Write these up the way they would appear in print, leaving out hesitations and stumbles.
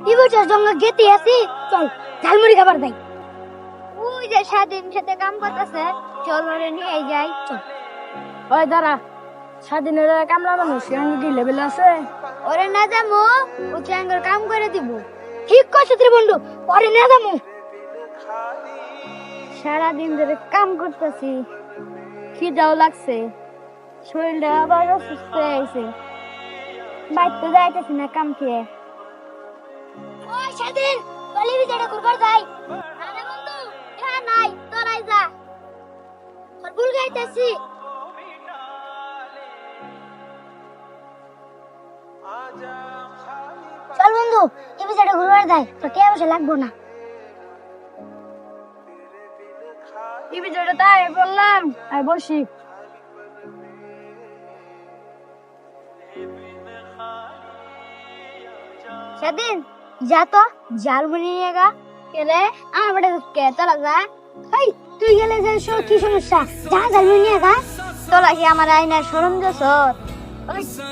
কি বলছিস জঙ্গল গেতে আছি চল ঝালমুড়ি খাবার দেই ওই যে স্বাধীন সাথে কাম করতেছে চল ওরে নিয়ে যাই চল ওই দাঁড়া, স্বাধীনের কামলা মানুষ কি লেভেল আছে? ওরে না যামু ও চ্যাঙ্গর কাম করে দিব ঠিক কইছিস রে বন্ধু ওরে না যামু সারাদিন ধরে কাম করতেছি খিদাও লাগছে শরীরটা আবার অসুস্থ হয়ে গেছে বাইতে যাইতেছি না কাম খেয়ে ওই স্বাধীন চলি বিজাটা করবার যাই আরে বন্ধু হ্যাঁ নাই তোরাই যা ভুল গাইতেছি চল বন্ধু এই বিজাটা ঘুরবার যাই তো কে বসে লাগবো না টিভি যেটা তাই বললাম আর বসি। সেদিন যা তো ঝালমুড়ি নিয়ে গা কেলে আমার বেটা কে তোরা যা এই তুই গেলে যে কি সমস্যা যা ঝালমুড়ি নিয়ে গা তোরা কি আমার আইনার শরম দিছ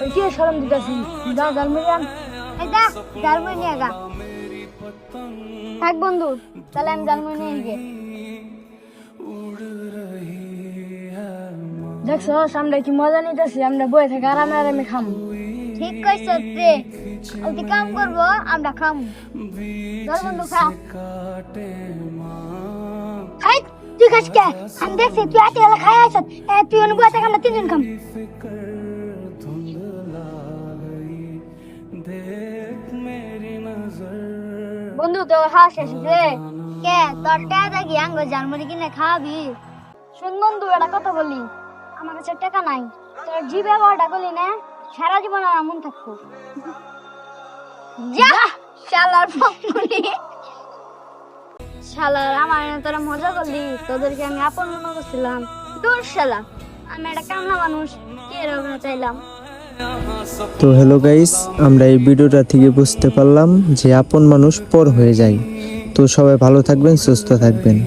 ওই কি শরম দিতেছি, যা ঝালমুড়ি আন। এই যা ঝালমুড়ি নিয়ে গা থাক বন্ধু তাহলে আমি ঝালমুড়ি নিয়ে গিয়ে দেখছো আমরা কি মজা নিতেছি, আমরা বয়ে থেকে আরামে আরামে খাম। ঠিক কইছ রে ওই কাম করব আমরা খাম চল বন্ধু খা এই তুই খাস কে আমি দেখছি তুই আতে গেলে খাই আইছ তুই অনু বয়ে থেকে আমরা তিনজন খাম বন্ধু তো খাওয়া শেষ হয়েছে। কে তোর টাকা কি আঙ্গ ঝালমুড়ি কিনে খাবি শুন বন্ধু একটা কথা বলি, আমার কাছে টাকা নাই তোর জি ব্যবহারটা করলি না সারা জীবন আমার মন থাকবো যা শালার ফকুনি শালার আমার না তোরা মজা করলি তোদেরকে আমি আপন মনে করছিলাম দূর শালা আমি একটা কামলা মানুষ কে এরকম চাইলাম। তো হ্যালো গাইস, আমরা এই ভিডিওটা থেকে বুঝতে পারলাম যে আপন মানুষ পর হয়ে যায়। তো সবাই ভালো থাকবেন, সুস্থ থাকবেন।